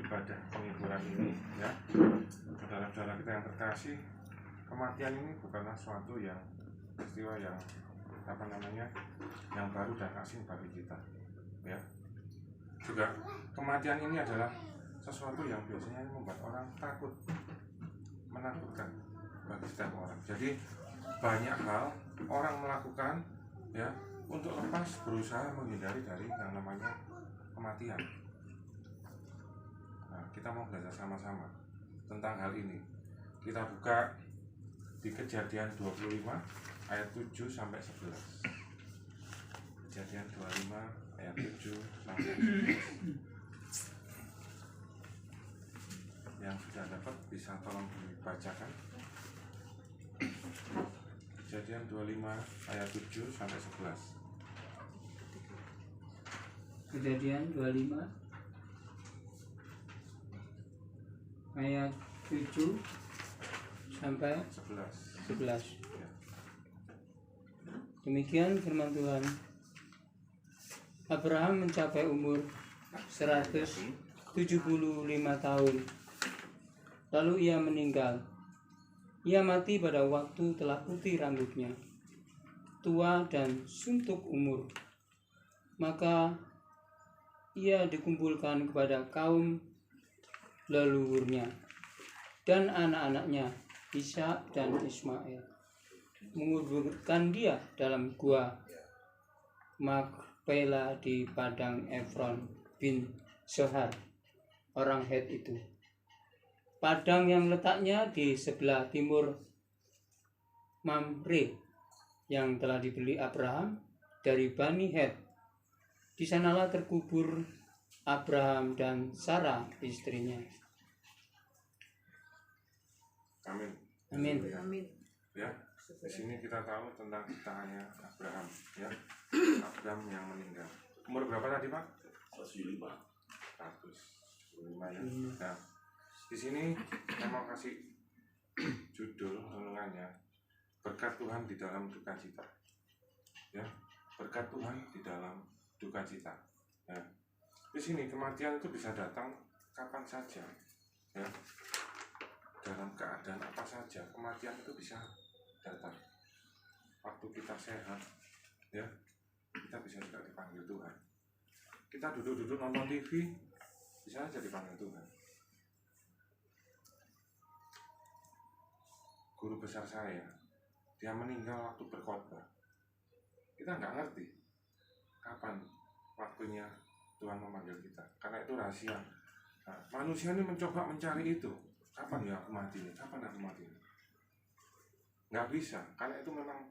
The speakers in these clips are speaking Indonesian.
ibadah penghiburan ini, ya, saudara-saudara kita yang terkasih, kematian ini bukanlah suatu yang peristiwa yang yang baru dan asing bagi kita, ya. Juga kematian ini adalah sesuatu yang biasanya membuat orang takut, menakutkan bagi setiap orang. Jadi banyak hal orang melakukan, ya, untuk lepas, berusaha menghindari dari yang namanya kematian. Nah, kita mau belajar sama-sama tentang hal ini. Kita buka di Kejadian 25 ayat 7 sampai 11. Kejadian 25 ayat 7 sampai 11. Yang sudah dapat bisa tolong dibacakan. Kejadian 25 ayat 7 sampai 11. Kejadian 25 ayat 7 sampai 11. Demikian firman Tuhan. Abraham mencapai umur 175 tahun. Lalu ia meninggal. Ia mati pada waktu telah putih rambutnya, tua dan suntuk umur. Maka ia dikumpulkan kepada kaum leluhurnya dan anak-anaknya Ishak dan Ismail, menguburkan dia dalam gua Makpela di padang Efron bin Zohar, orang Het itu. Padang yang letaknya di sebelah timur Mamre yang telah dibeli Abraham dari Bani Het. Di sanalah terkubur Abraham dan Sarah istrinya. Amin. Amin. Amin. Ya, di sini kita tahu tentang ciptaannya Abraham, ya. Abraham yang meninggal. Umur berapa tadi, Pak? 105. 105 ya. Nah, di sini saya mau kasih judul renungannya, berkat Tuhan di dalam duka cita. Ya, berkat Tuhan di dalam duka cita. Ya. Di sini kematian itu bisa datang kapan saja, ya. Dalam keadaan apa saja kematian itu bisa datang. Waktu kita sehat, ya, kita bisa juga dipanggil Tuhan. Kita duduk-duduk nonton TV, bisa aja dipanggil Tuhan. Guru besar saya, dia meninggal waktu berkhotbah. Kita nggak ngerti kapan waktunya Tuhan memanggil kita, karena itu rahasia. Nah, manusia ini mencoba mencari itu. Kapan ya aku mati ini? Kapan aku mati ini? Nggak bisa, karena itu memang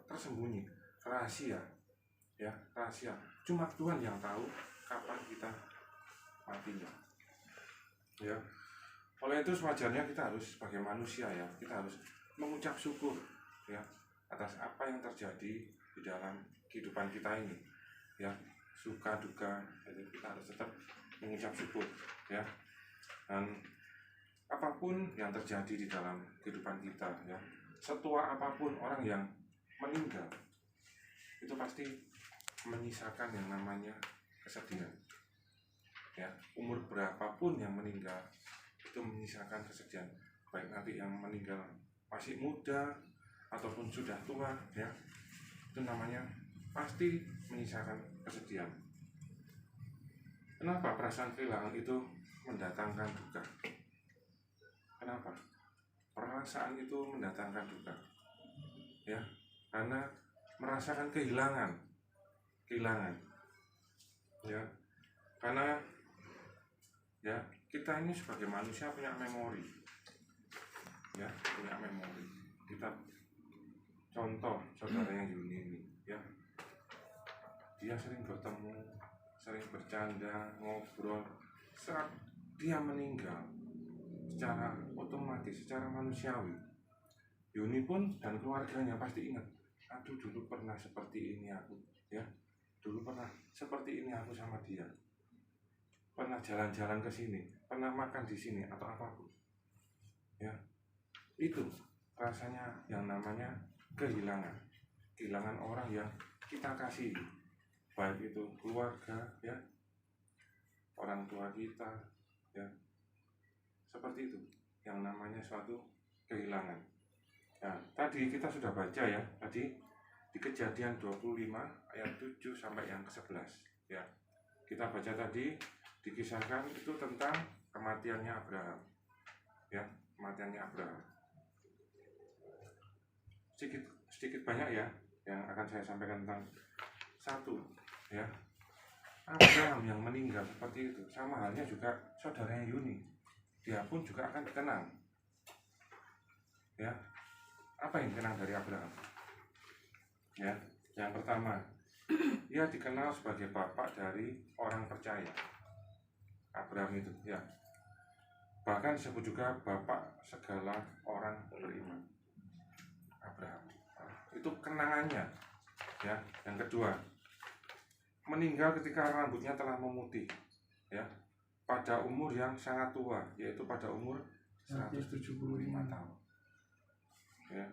tersembunyi, rahasia, ya, rahasia. Cuma Tuhan yang tahu kapan kita matinya, ya. Oleh itu sewajarnya kita harus sebagai manusia, ya, kita harus mengucap syukur, ya, atas apa yang terjadi di dalam kehidupan kita ini, ya, suka duka. Jadi kita harus tetap mengucap syukur, ya. Dan apapun yang terjadi di dalam kehidupan kita, ya, setua apapun orang yang meninggal, itu pasti menyisakan yang namanya kesedihan, ya. Umur berapapun yang meninggal itu menyisakan kesedihan, baik nanti yang meninggal masih muda ataupun sudah tua, ya, itu namanya pasti menyisakan kesedihan. Kenapa perasaan kehilangan itu mendatangkan duka? Kenapa? Perasaan itu mendatangkan duka, ya, karena merasakan kehilangan, ya, karena, ya, kita ini sebagai manusia punya memori, ya, punya memori. Kita contoh saudara yang Yuni ini, ya, dia sering bertemu, sering bercanda, ngobrol. Saat dia meninggal, secara otomatis, secara manusiawi, Yuni pun dan keluarganya pasti ingat, aduh dulu pernah seperti ini aku, ya, dulu pernah seperti ini aku sama dia, pernah jalan-jalan ke sini, pernah makan di sini atau apapun, ya. Itu rasanya yang namanya kehilangan orang yang kita kasih, baik itu keluarga, ya, orang tua kita, ya. Seperti itu yang namanya suatu kehilangan. Nah, tadi kita sudah baca ya, tadi di Kejadian 25 ayat 7 sampai yang ke-11 ya. Kita baca tadi dikisahkan itu tentang kematiannya Abraham. Ya, kematiannya Abraham. Sedikit banyak ya yang akan saya sampaikan tentang satu ya. Abraham yang meninggal seperti itu, sama halnya juga saudaranya Yuni. Dia pun juga akan dikenang. Ya. Apa yang dikenang dari Abraham? Ya, yang pertama, ia dikenal sebagai bapak dari orang percaya. Abraham itu, ya. Bahkan disebut juga bapak segala orang beriman. Abraham. Itu kenangannya. Ya, yang kedua, meninggal ketika rambutnya telah memutih, ya, pada umur yang sangat tua, yaitu pada umur 175 tahun. Ya.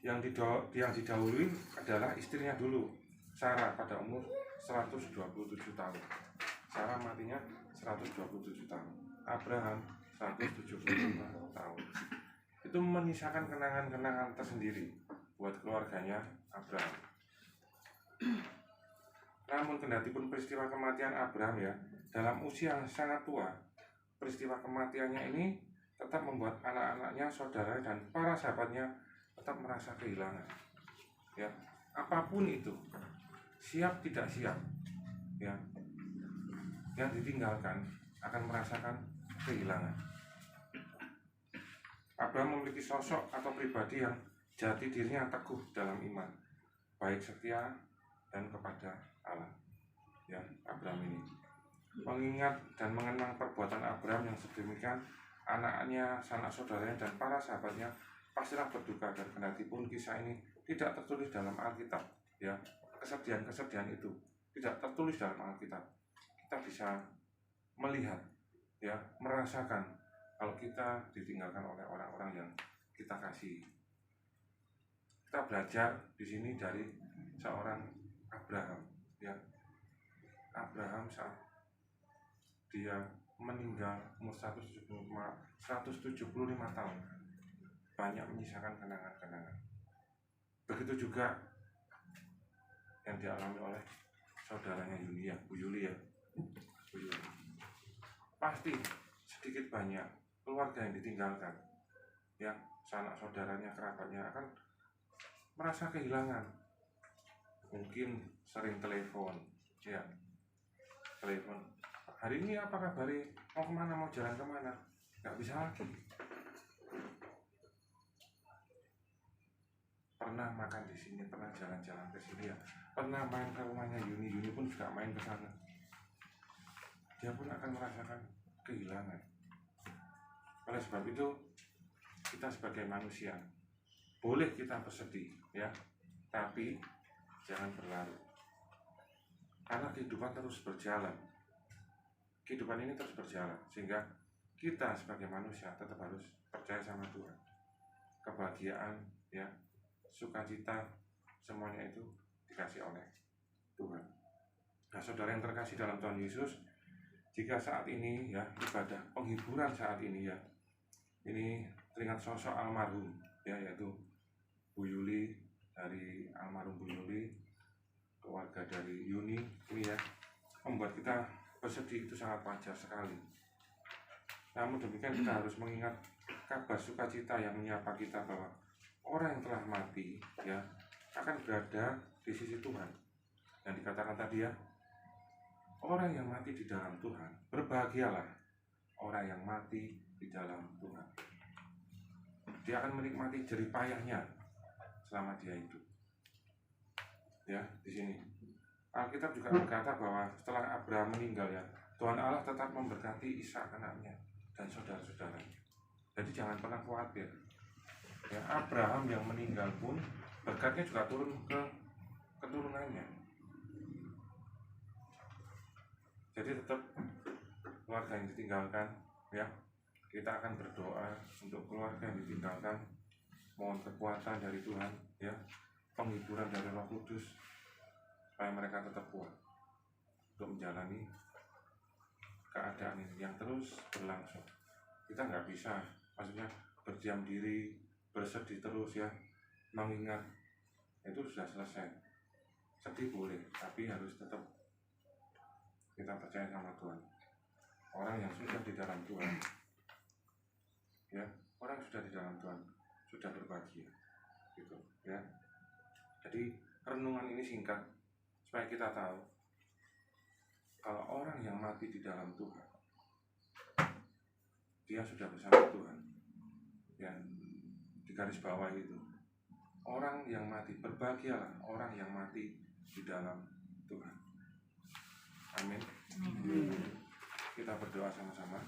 Yang didahului adalah istrinya dulu, Sarah, pada umur 127 tahun. Sarah matinya 127 tahun. Abraham 175 tahun. Itu menyisakan kenangan-kenangan tersendiri buat keluarganya Abraham. Namun kendati pun peristiwa kematian Abraham ya, dalam usia yang sangat tua, peristiwa kematiannya ini tetap membuat anak-anaknya, saudara dan para sahabatnya tetap merasa kehilangan. Ya, apapun itu, siap tidak siap, ya, yang ditinggalkan akan merasakan kehilangan. Abraham memiliki sosok atau pribadi yang jati dirinya teguh dalam iman, baik setia dan kepada Allah. Ya, Abraham ini mengingat dan mengenang perbuatan Abraham yang sedemikian, anaknya, sanak saudaranya dan para sahabatnya pastilah berduka. Dan kendati pun kisah ini tidak tertulis dalam Alkitab, ya, kesedihan itu tidak tertulis dalam Alkitab, kita bisa melihat, ya, merasakan kalau kita ditinggalkan oleh orang-orang yang kita kasihi. Kita belajar di sini dari seorang Abraham, ya. Abraham saat dia meninggal umur 175 tahun, banyak menyisakan kenangan-kenangan. Begitu juga yang dialami oleh saudaranya Yuni, ya, Bu Yuli, ya. Bu Yuli. Pasti sedikit banyak keluarga yang ditinggalkan, ya, sanak saudaranya, kerabatnya akan merasa kehilangan. Mungkin sering telepon, ya, telepon, hari ini apa kabar, mau kemana, mau jalan kemana, nggak bisa lagi. Pernah makan di sini, pernah jalan-jalan ke sini, ya, pernah main ke rumahnya Yuni pun juga main ke sana. Dia pun akan merasakan kehilangan. Oleh sebab itu, kita sebagai manusia boleh kita bersedih, ya, tapi jangan berlarut. Karena kehidupan terus berjalan. Kehidupan ini terus berjalan, sehingga kita sebagai manusia tetap harus percaya sama Tuhan. Kebahagiaan, ya, sukacita, semuanya itu dikasih oleh Tuhan. Nah, saudara yang terkasih dalam Tuhan Yesus, jika saat ini, ya, ibadah penghiburan saat ini, ya, ini teringat sosok almarhum, ya, yaitu Bu Yuli, dari almarhum Bu Yuli, keluarga dari Yuni ini, ya, membuat kita bersedih, itu sangat wajar sekali. Namun demikian kita harus mengingat kabar sukacita yang menyapa kita bahwa orang yang telah mati, ya, akan berada di sisi Tuhan. Dan dikatakan tadi, ya, orang yang mati di dalam Tuhan, berbahagialah orang yang mati di dalam Tuhan. Dia akan menikmati jerih payahnya selama dia hidup. Ya, di sini Alkitab juga berkata bahwa setelah Abraham meninggal, ya, Tuhan Allah tetap memberkati Ishak anaknya dan saudara-saudaranya. Jadi jangan pernah khawatir. Ya, Abraham yang meninggal pun berkatnya juga turun ke keturunannya. Jadi tetap keluarga yang ditinggalkan, ya, kita akan berdoa untuk keluarga yang ditinggalkan, mohon kekuatan dari Tuhan, ya, penghiburan dari Roh Kudus, supaya mereka tetap kuat untuk menjalani keadaan ini yang terus berlangsung. Kita nggak bisa, maksudnya berdiam diri, bersedih terus ya, mengingat itu sudah selesai. Sedih boleh, tapi harus tetap kita percaya sama Tuhan. Orang yang sudah di dalam Tuhan, ya, orang sudah di dalam Tuhan sudah berbahagia, gitu ya. Jadi renungan ini singkat supaya kita tahu kalau orang yang mati di dalam Tuhan, dia sudah bersama Tuhan. Ya, di garis bawah itu, orang yang mati, berbahagialah orang yang mati di dalam Tuhan. Amin. Kita berdoa sama-sama.